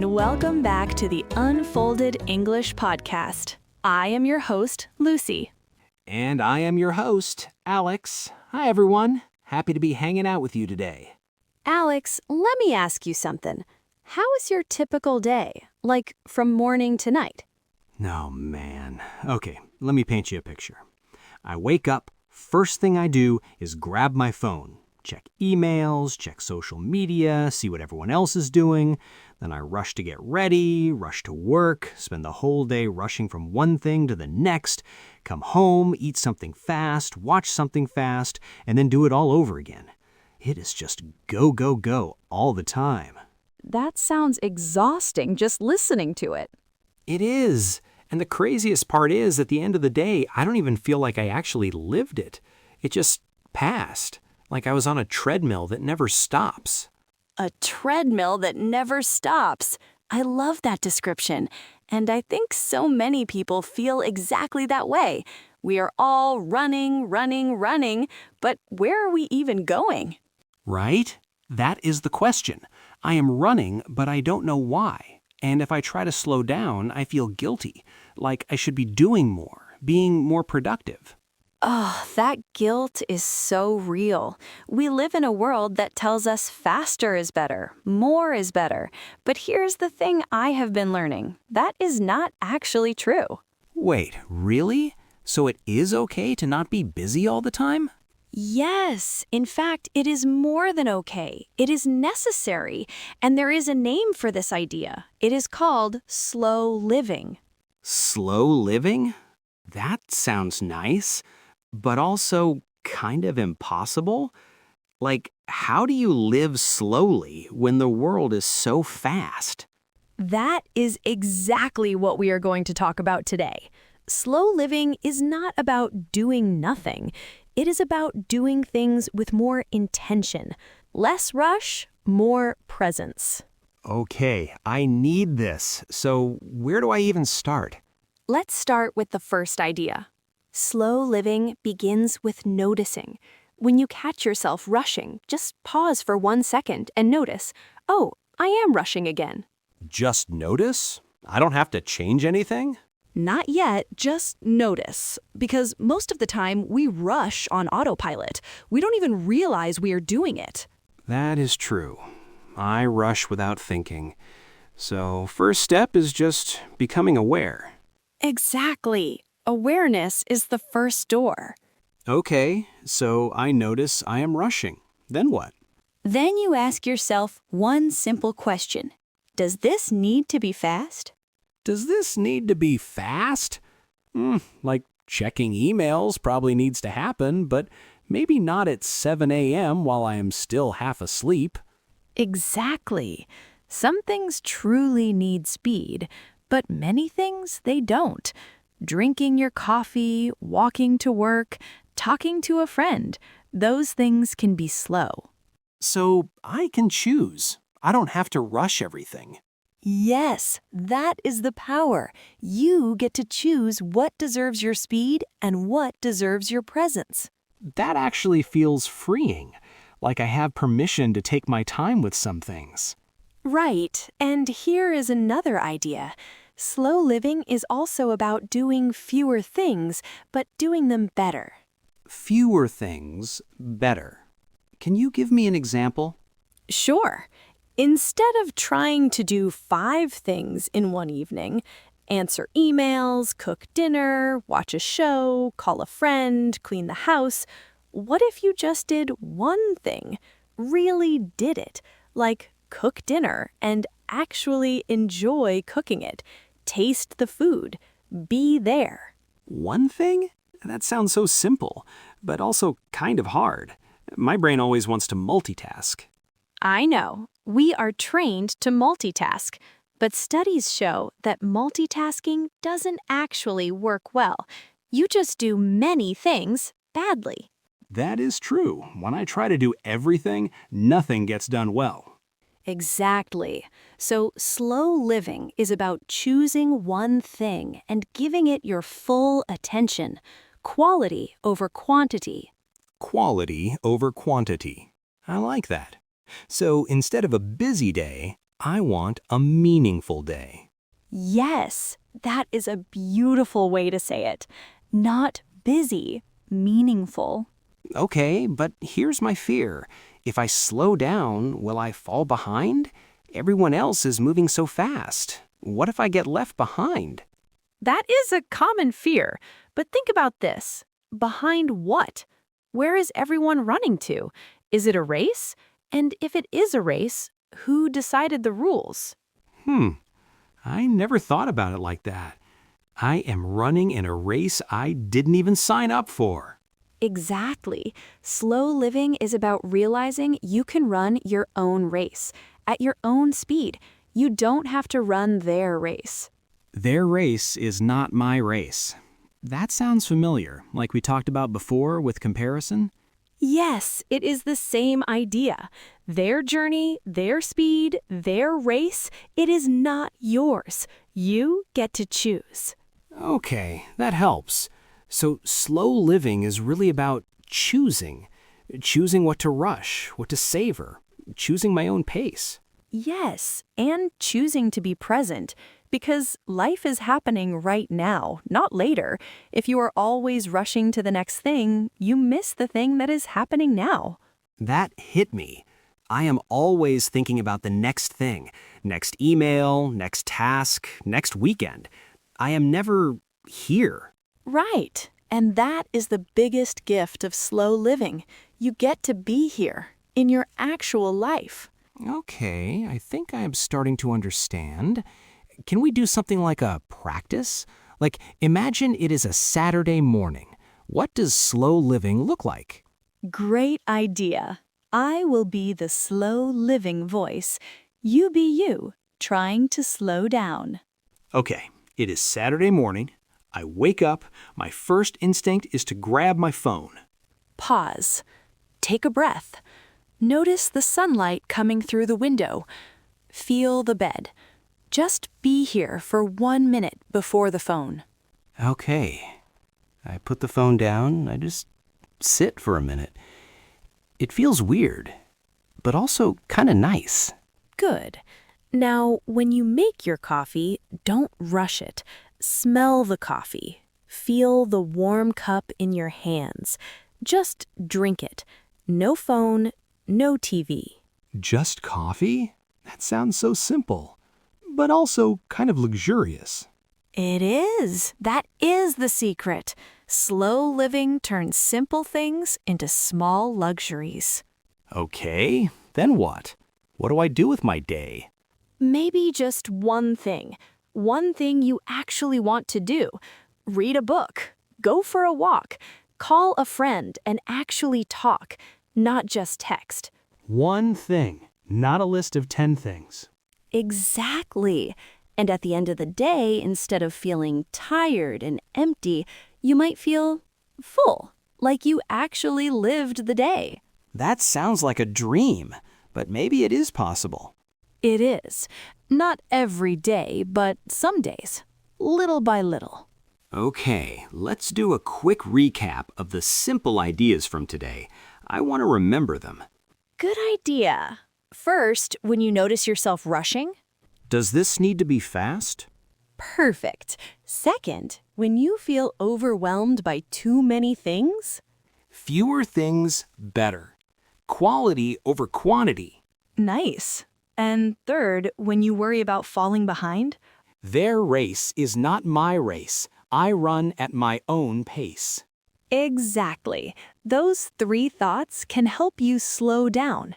and welcome back to the Unfolded English Podcast. I am your host, Lucy. And I am your host, Alex. Hi, everyone. Happy to be hanging out with you today. Alex, let me ask you something. How is your typical day, like from morning to night? Oh, man. Okay, let me paint you a picture. I wake up, first thing I do is grab my phone, check emails, check social media, see what everyone else is doing. Then I rush to get ready, rush to work, spend the whole day rushing from one thing to the next, come home, eat something fast, watch something fast, and then do it all over again. It is just go, go, go all the time. That sounds exhausting just listening to it. It is. And the craziest part is, at the end of the day, I don't even feel like I actually lived it. It just passed, like I was on a treadmill that never stops. A treadmill that never stops. I love that description. And I think so many people feel exactly that way. We are all running, but where are we even going? Right? That is the question. I am running, but I don't know why. And if I try to slow down, I feel guilty, like I should be doing more, being more productive. Oh, that guilt is so real. We live in a world that tells us faster is better, more is better. But here's the thing I have been learning. That is not actually true. Wait, really? So it is okay to not be busy all the time? Yes, in fact, it is more than okay. It is necessary. And there is a name for this idea. It is called slow living. Slow living? That sounds nice, but also kind of impossible. Like, how do you live slowly when the world is so fast? That is exactly what we are going to talk about today. Slow living is not about doing nothing. It is about doing things with more intention. Less rush, more presence. Okay, I need this. So where do I even start? Let's start with the first idea. Slow living begins with noticing. When you catch yourself rushing, just pause for 1 second and notice, oh, I am rushing again. Just notice? I don't have to change anything? Not yet, just notice. Because most of the time, we rush on autopilot. We don't even realize we are doing it. That is true. I rush without thinking. So first step is just becoming aware. Exactly. Awareness is the first door. Okay, so I notice I am rushing. Then what? Then you ask yourself one simple question. Does this need to be fast? Does this need to be fast? Like checking emails probably needs to happen, but maybe not at 7 a.m. while I am still half asleep. Exactly. Some things truly need speed, but many things they don't. Drinking your coffee, walking to work, talking to a friend, those things can be slow. So I can choose. I don't have to rush everything. Yes, that is the power. You get to choose what deserves your speed and what deserves your presence. That actually feels freeing, like I have permission to take my time with some things. Right, and here is another idea. Slow living is also about doing fewer things, but doing them better. Fewer things, better. Can you give me an example? Sure. Instead of trying to do 5 things in one evening, answer emails, cook dinner, watch a show, call a friend, clean the house, what if you just did one thing? Really did it, like cook dinner and actually enjoy cooking it. Taste the food. Be there. One thing? That sounds so simple, but also kind of hard. My brain always wants to multitask. I know. We are trained to multitask, but studies show that multitasking doesn't actually work well. You just do many things badly. That is true. When I try to do everything, nothing gets done well. Exactly. So slow living is about choosing one thing and giving it your full attention. Quality over quantity. Quality over quantity. I like that. So instead of a busy day, I want a meaningful day. Yes, that is a beautiful way to say it. Not busy, meaningful. Okay, but here's my fear. If I slow down, will I fall behind? Everyone else is moving so fast. What if I get left behind? That is a common fear, but think about this. Behind what? Where is everyone running to? Is it a race? And if it is a race, who decided the rules? I never thought about it like that. I am running in a race I didn't even sign up for. Exactly. Slow living is about realizing you can run your own race at your own speed. You don't have to run their race. Their race is not my race. That sounds familiar, like we talked about before with comparison. Yes, it is the same idea. Their journey, their speed, their race, it is not yours. You get to choose. Okay, that helps. So slow living is really about choosing. Choosing what to rush, what to savor, choosing my own pace. Yes, and choosing to be present, because life is happening right now, not later. If you are always rushing to the next thing, you miss the thing that is happening now. That hit me. I am always thinking about the next thing, next email, next task, next weekend. I am never here. Right, and that is the biggest gift of slow living. You get to be here, in your actual life. Okay, I think I am starting to understand. Can we do something like a practice? Like, imagine it is a Saturday morning. What does slow living look like? Great idea. I will be the slow living voice. You be you, trying to slow down. Okay, it is Saturday morning. I wake up. My first instinct is to grab my phone. Pause. Take a breath. Notice the sunlight coming through the window. Feel the bed. Just be here for 1 minute before the phone. Okay. I put the phone down. I just sit for a minute. It feels weird, but also kind of nice. Good. Now, when you make your coffee, don't rush it. Smell the coffee. Feel the warm cup in your hands. Just drink it. No phone, no TV. Just coffee? That sounds so simple, but also kind of luxurious. It is. That is the secret. Slow living turns simple things into small luxuries. Okay, then what? What do I do with my day? Maybe just one thing. One thing you actually want to do. Read a book. Go for a walk. Call a friend and actually talk, not just text. One thing, not a list of 10 things. Exactly. And at the end of the day, instead of feeling tired and empty, you might feel full, like you actually lived the day. That sounds like a dream, but maybe it is possible. It is. Not every day, but some days. Little by little. Okay, let's do a quick recap of the simple ideas from today. I want to remember them. Good idea. First, when you notice yourself rushing. Does this need to be fast? Perfect. Second, when you feel overwhelmed by too many things. Fewer things, better. Quality over quantity. Nice. And third, when you worry about falling behind. Their race is not my race. I run at my own pace. Exactly. Those 3 thoughts can help you slow down.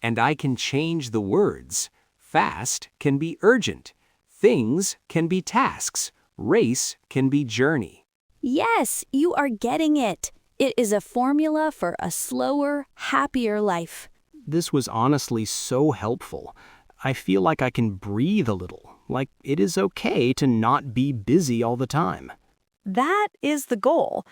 And I can change the words. Fast can be urgent. Things can be tasks. Race can be journey. Yes, you are getting it. It is a formula for a slower, happier life. This was honestly so helpful. I feel like I can breathe a little, like it is okay to not be busy all the time. That is the goal.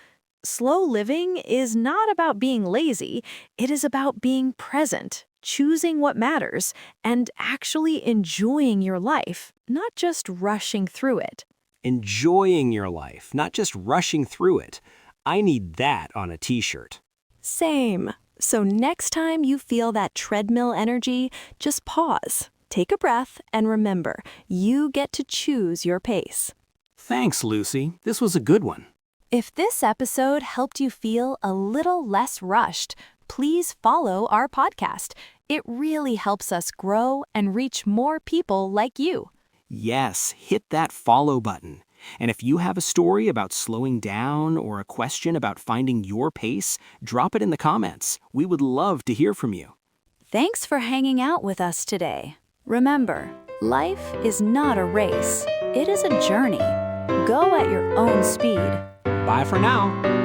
Slow living is not about being lazy. It is about being present, choosing what matters, and actually enjoying your life, not just rushing through it. Enjoying your life, not just rushing through it. I need that on a t-shirt. Same. So next time you feel that treadmill energy, just pause. Take a breath and remember, you get to choose your pace. Thanks, Lucy. This was a good one. If this episode helped you feel a little less rushed, please follow our podcast. It really helps us grow and reach more people like you. Yes, hit that follow button. And if you have a story about slowing down or a question about finding your pace, drop it in the comments. We would love to hear from you. Thanks for hanging out with us today. Remember, life is not a race. It is a journey. Go at your own speed. Bye for now.